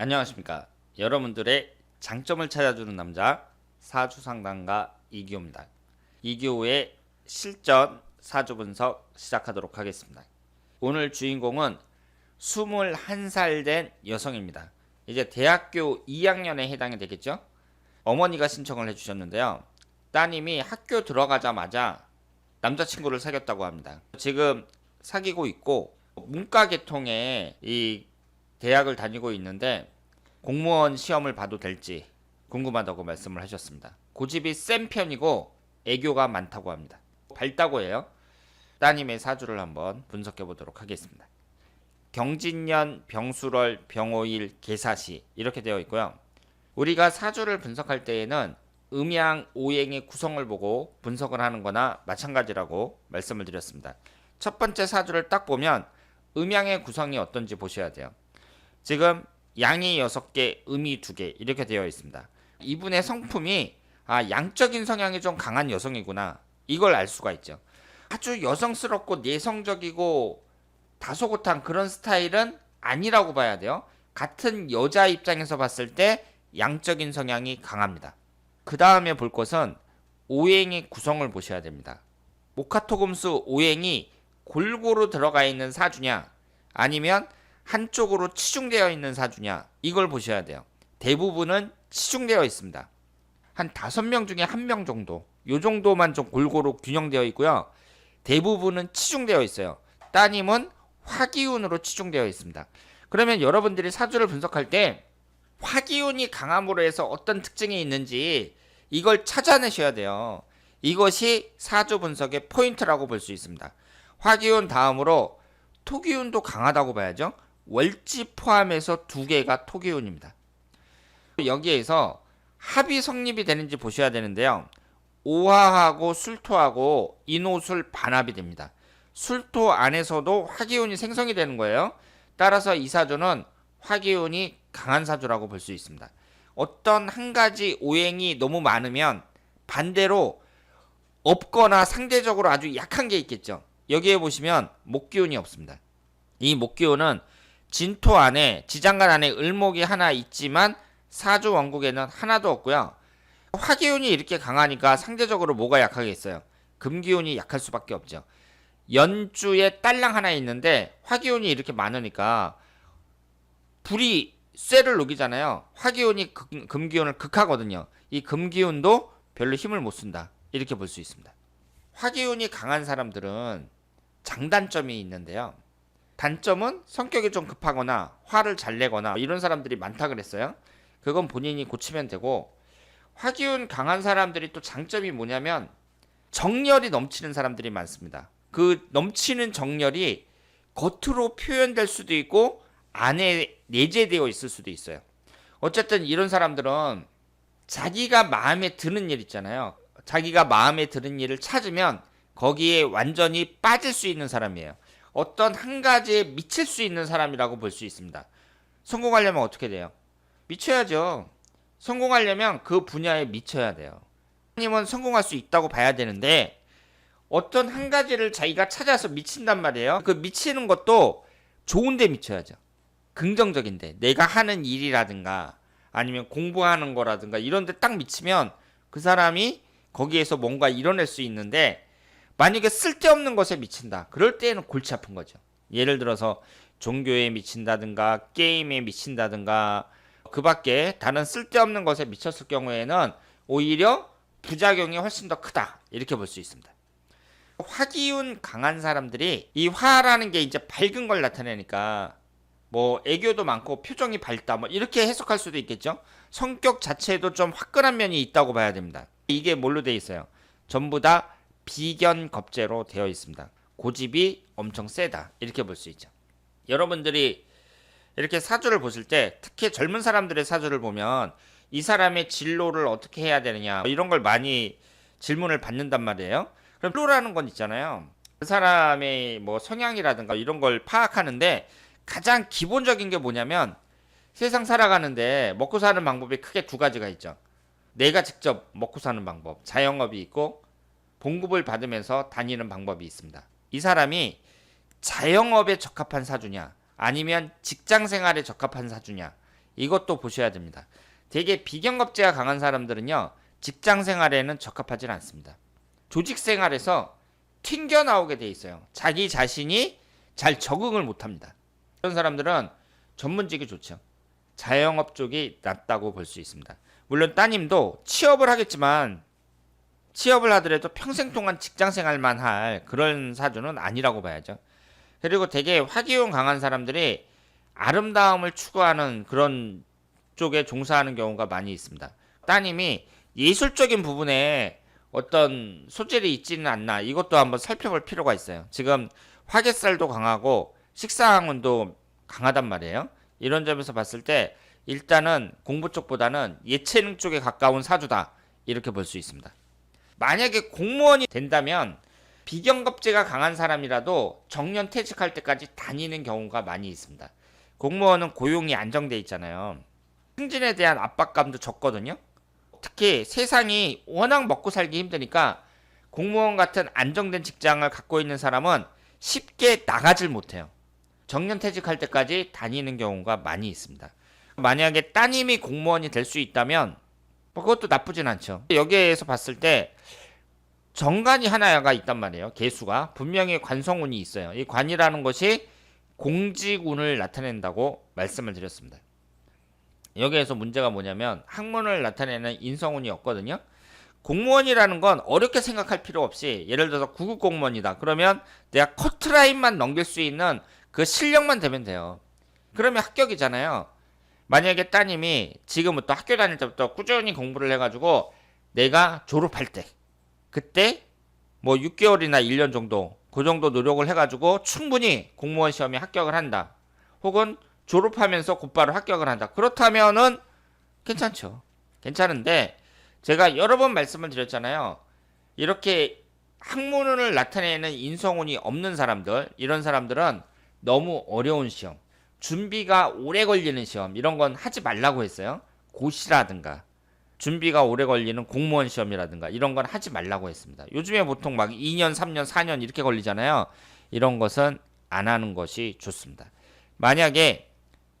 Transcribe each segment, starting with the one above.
안녕하십니까. 여러분들의 장점을 찾아주는 남자 사주상담가 이기호입니다. 이기호의 실전 사주 분석 시작하도록 하겠습니다. 오늘 주인공은 21살 된 여성입니다. 이제 대학교 2학년에 해당이 되겠죠. 어머니가 신청을 해주셨는데요. 따님이 학교 들어가자마자 남자친구를 사귀었다고 합니다. 지금 사귀고 있고 문과 계통의 이 대학을 다니고 있는데 공무원 시험을 봐도 될지 궁금하다고 말씀을 하셨습니다. 고집이 센 편이고 애교가 많다고 합니다. 밝다고 해요. 따님의 사주를 한번 분석해 보도록 하겠습니다. 경진년, 병술월, 병오일, 계사시 이렇게 되어 있고요. 우리가 사주를 분석할 때에는 음양, 오행의 구성을 보고 분석을 하는 거나 마찬가지라고 말씀을 드렸습니다. 첫 번째 사주를 딱 보면 음양의 구성이 어떤지 보셔야 돼요. 지금 양이 6개, 음이 2개 이렇게 되어 있습니다. 이분의 성품이 양적인 성향이 좀 강한 여성이구나, 이걸 알 수가 있죠. 아주 여성스럽고 내성적이고 다소곳한 그런 스타일은 아니라고 봐야 돼요. 같은 여자 입장에서 봤을 때 양적인 성향이 강합니다. 그 다음에 볼 것은 오행의 구성을 보셔야 됩니다. 목화토금수 오행이 골고루 들어가 있는 사주냐, 아니면 한쪽으로 치중되어 있는 사주냐, 이걸 보셔야 돼요. 대부분은 치중되어 있습니다. 한 5명 중에 1명 정도, 요 정도만 좀 골고루 균형되어 있고요. 대부분은 치중되어 있어요. 따님은 화기운으로 치중되어 있습니다. 그러면 여러분들이 사주를 분석할 때 화기운이 강함으로 해서 어떤 특징이 있는지 이걸 찾아내셔야 돼요. 이것이 사주 분석의 포인트라고 볼 수 있습니다. 화기운 다음으로 토기운도 강하다고 봐야죠. 월지 포함해서 2개가 토기운입니다. 여기에서 합이 성립이 되는지 보셔야 되는데요. 오화하고 술토하고 인오술 반합이 됩니다. 술토 안에서도 화기운이 생성이 되는 거예요. 따라서 이 사주는 화기운이 강한 사주라고 볼 수 있습니다. 어떤 한 가지 오행이 너무 많으면 반대로 없거나 상대적으로 아주 약한 게 있겠죠. 여기에 보시면 목기운이 없습니다. 이 목기운은 진토 안에, 지장간 안에 을목이 하나 있지만 사주 원국에는 하나도 없고요. 화기운이 이렇게 강하니까 상대적으로 뭐가 약하겠어요? 금기운이 약할 수밖에 없죠. 연주에 딸랑 하나 있는데 화기운이 이렇게 많으니까 불이 쇠를 녹이잖아요. 화기운이 금기운을 극하거든요. 이 금기운도 별로 힘을 못 쓴다, 이렇게 볼 수 있습니다. 화기운이 강한 사람들은 장단점이 있는데요. 단점은 성격이 좀 급하거나 화를 잘 내거나 이런 사람들이 많다 그랬어요. 그건 본인이 고치면 되고, 화기운 강한 사람들이 또 장점이 뭐냐면 정열이 넘치는 사람들이 많습니다. 그 넘치는 정열이 겉으로 표현될 수도 있고 안에 내재되어 있을 수도 있어요. 어쨌든 이런 사람들은 자기가 마음에 드는 일 있잖아요. 자기가 마음에 드는 일을 찾으면 거기에 완전히 빠질 수 있는 사람이에요. 어떤 한 가지에 미칠 수 있는 사람이라고 볼 수 있습니다. 성공하려면 어떻게 돼요? 미쳐야죠. 성공하려면 그 분야에 미쳐야 돼요. 하나님은 성공할 수 있다고 봐야 되는데 어떤 한 가지를 자기가 찾아서 미친단 말이에요. 그 미치는 것도 좋은데 미쳐야죠. 긍정적인데, 내가 하는 일이라든가 아니면 공부하는 거라든가 이런 데 딱 미치면 그 사람이 거기에서 뭔가 이뤄낼 수 있는데, 만약에 쓸데없는 것에 미친다, 그럴 때에는 골치 아픈 거죠. 예를 들어서 종교에 미친다든가 게임에 미친다든가 그 밖에 다른 쓸데없는 것에 미쳤을 경우에는 오히려 부작용이 훨씬 더 크다, 이렇게 볼 수 있습니다. 화기운 강한 사람들이 이 화라는 게 이제 밝은 걸 나타내니까 뭐 애교도 많고 표정이 밝다, 뭐 이렇게 해석할 수도 있겠죠. 성격 자체도 좀 화끈한 면이 있다고 봐야 됩니다. 이게 뭘로 되어 있어요? 전부 다 비견겁제로 되어 있습니다. 고집이 엄청 세다, 이렇게 볼 수 있죠. 여러분들이 이렇게 사주를 보실 때 특히 젊은 사람들의 사주를 보면 이 사람의 진로를 어떻게 해야 되느냐, 이런 걸 많이 질문을 받는단 말이에요. 그럼 진로라는 건 있잖아요. 그 사람의 뭐 성향이라든가 이런 걸 파악하는데 가장 기본적인 게 뭐냐면, 세상 살아가는데 먹고 사는 방법이 크게 2가지가 있죠. 내가 직접 먹고 사는 방법, 자영업이 있고 봉급을 받으면서 다니는 방법이 있습니다. 이 사람이 자영업에 적합한 사주냐, 아니면 직장 생활에 적합한 사주냐, 이것도 보셔야 됩니다. 되게 비경겁제가 강한 사람들은요, 직장 생활에는 적합하지 않습니다. 조직 생활에서 튕겨나오게 돼 있어요. 자기 자신이 잘 적응을 못합니다. 그런 사람들은 전문직이 좋죠. 자영업 쪽이 낫다고 볼 수 있습니다. 물론 따님도 취업을 하겠지만 취업을 하더라도 평생 동안 직장 생활만 할 그런 사주는 아니라고 봐야죠. 그리고 되게 화기운 강한 사람들이 아름다움을 추구하는 그런 쪽에 종사하는 경우가 많이 있습니다. 따님이 예술적인 부분에 어떤 소질이 있지는 않나, 이것도 한번 살펴볼 필요가 있어요. 지금 화개살도 강하고 식상운도 강하단 말이에요. 이런 점에서 봤을 때 일단은 공부 쪽보다는 예체능 쪽에 가까운 사주다, 이렇게 볼 수 있습니다. 만약에 공무원이 된다면 비경겁제가 강한 사람이라도 정년 퇴직할 때까지 다니는 경우가 많이 있습니다. 공무원은 고용이 안정돼 있잖아요. 승진에 대한 압박감도 적거든요. 특히 세상이 워낙 먹고 살기 힘드니까 공무원 같은 안정된 직장을 갖고 있는 사람은 쉽게 나가질 못해요. 정년 퇴직할 때까지 다니는 경우가 많이 있습니다. 만약에 따님이 공무원이 될 수 있다면 그것도 나쁘진 않죠. 여기에서 봤을 때 정관이 하나가 있단 말이에요. 개수가 분명히 관성운이 있어요. 이 관이라는 것이 공직운을 나타낸다고 말씀을 드렸습니다. 여기에서 문제가 뭐냐면 학문을 나타내는 인성운이 없거든요. 공무원이라는 건 어렵게 생각할 필요 없이, 예를 들어서 9급 공무원이다 그러면 내가 커트라인만 넘길 수 있는 그 실력만 되면 돼요. 그러면 합격이잖아요. 만약에 따님이 지금부터 학교 다닐 때부터 꾸준히 공부를 해가지고 내가 졸업할 때, 그때 뭐 6개월이나 1년 정도, 그 정도 노력을 해가지고 충분히 공무원 시험에 합격을 한다, 혹은 졸업하면서 곧바로 합격을 한다, 그렇다면은 괜찮죠. 괜찮은데 제가 여러 번 말씀을 드렸잖아요. 이렇게 학문을 나타내는 인성운이 없는 사람들, 이런 사람들은 너무 어려운 시험, 준비가 오래 걸리는 시험, 이런 건 하지 말라고 했어요. 고시라든가 준비가 오래 걸리는 공무원 시험이라든가 이런 건 하지 말라고 했습니다. 요즘에 보통 막 2년, 3년, 4년 이렇게 걸리잖아요. 이런 것은 안 하는 것이 좋습니다. 만약에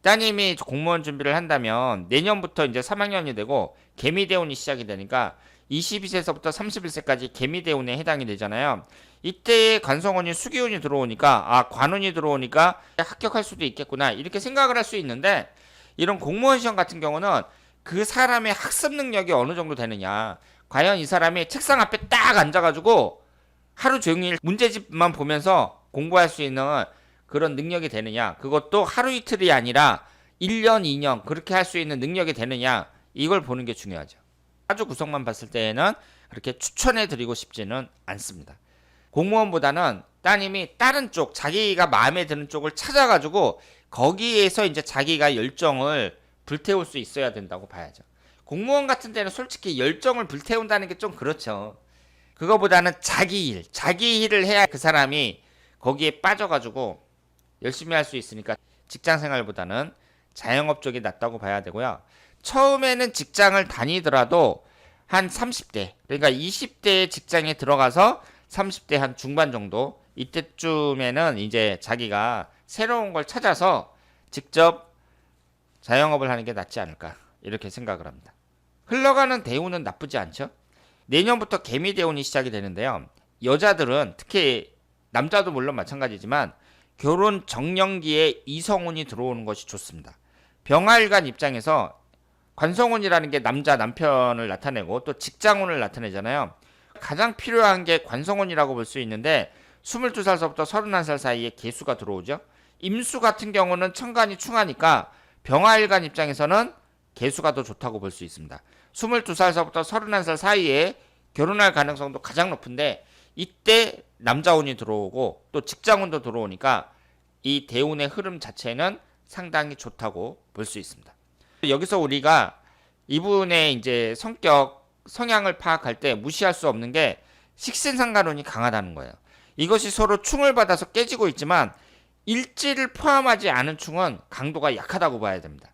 따님이 공무원 준비를 한다면 내년부터 이제 3학년이 되고 개미대운이 시작이 되니까 22세에서부터 31세까지 개미대운에 해당이 되잖아요. 이때에 관성운이 수기운이 들어오니까 관운이 들어오니까 합격할 수도 있겠구나, 이렇게 생각을 할 수 있는데, 이런 공무원 시험 같은 경우는 그 사람의 학습 능력이 어느 정도 되느냐, 과연 이 사람이 책상 앞에 딱 앉아가지고 하루 종일 문제집만 보면서 공부할 수 있는 그런 능력이 되느냐, 그것도 하루 이틀이 아니라 1년, 2년 그렇게 할 수 있는 능력이 되느냐, 이걸 보는 게 중요하죠. 사주 구성만 봤을 때에는 그렇게 추천해 드리고 싶지는 않습니다. 공무원보다는 따님이 다른 쪽, 자기가 마음에 드는 쪽을 찾아가지고 거기에서 이제 자기가 열정을 불태울 수 있어야 된다고 봐야죠. 공무원 같은 데는 솔직히 열정을 불태운다는 게 좀 그렇죠. 그거보다는 자기 일을 해야 그 사람이 거기에 빠져가지고 열심히 할 수 있으니까 직장 생활보다는 자영업 쪽이 낫다고 봐야 되고요. 처음에는 직장을 다니더라도 한 30대, 그러니까 20대의 직장에 들어가서 30대 한 중반 정도, 이때쯤에는 이제 자기가 새로운 걸 찾아서 직접 자영업을 하는 게 낫지 않을까, 이렇게 생각을 합니다. 흘러가는 대운은 나쁘지 않죠. 내년부터 개미대운이 시작이 되는데요. 여자들은, 특히 남자도 물론 마찬가지지만 결혼 정년기에 이성운이 들어오는 것이 좋습니다. 병화일간 입장에서 관성운이라는 게 남편을 나타내고 또 직장운을 나타내잖아요. 가장 필요한 게 관성운이라고 볼 수 있는데 22살서부터 31살 사이에 개수가 들어오죠. 임수 같은 경우는 천간이 충하니까 병화일간 입장에서는 개수가 더 좋다고 볼 수 있습니다. 22살서부터 31살 사이에 결혼할 가능성도 가장 높은데 이때 남자운이 들어오고 또 직장운도 들어오니까 이 대운의 흐름 자체는 상당히 좋다고 볼 수 있습니다. 여기서 우리가 이분의 이제 성향을 파악할 때 무시할 수 없는 게 식신상관운이 강하다는 거예요. 이것이 서로 충을 받아서 깨지고 있지만 일지를 포함하지 않은 충은 강도가 약하다고 봐야 됩니다.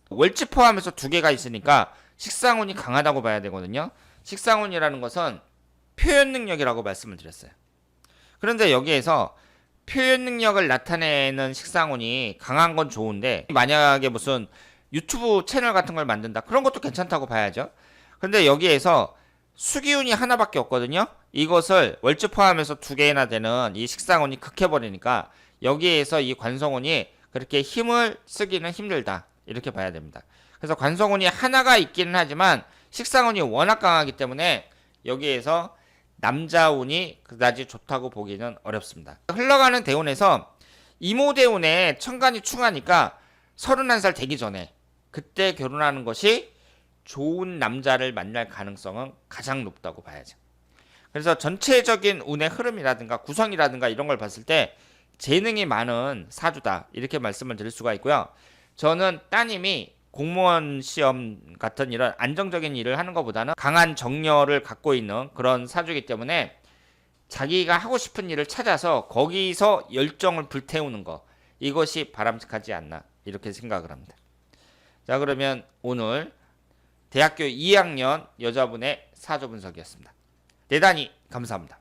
월지 포함해서 두 개가 있으니까 식상운이 강하다고 봐야 되거든요. 식상운이라는 것은 표현 능력이라고 말씀을 드렸어요. 그런데 여기에서 표현 능력을 나타내는 식상운이 강한 건 좋은데 만약에 무슨 유튜브 채널 같은 걸 만든다. 그런 것도 괜찮다고 봐야죠. 근데 여기에서 수기운이 하나밖에 없거든요. 이것을 월주 포함해서 두 개나 되는 이 식상운이 극해버리니까 여기에서 이 관성운이 그렇게 힘을 쓰기는 힘들다. 이렇게 봐야 됩니다. 그래서 관성운이 하나가 있기는 하지만 식상운이 워낙 강하기 때문에 여기에서 남자운이 그다지 좋다고 보기는 어렵습니다. 흘러가는 대운에서 이모대운에 천간이 충하니까 31살 되기 전에 그때 결혼하는 것이 좋은 남자를 만날 가능성은 가장 높다고 봐야죠. 그래서 전체적인 운의 흐름이라든가 구성이라든가 이런 걸 봤을 때 재능이 많은 사주다 이렇게 말씀을 드릴 수가 있고요. 저는 따님이 공무원 시험 같은 이런 안정적인 일을 하는 것보다는 강한 정열을 갖고 있는 그런 사주이기 때문에 자기가 하고 싶은 일을 찾아서 거기서 열정을 불태우는 거 이것이 바람직하지 않나 이렇게 생각을 합니다. 자, 그러면 오늘 대학교 2학년 여자분의 사주 분석이었습니다. 대단히 감사합니다.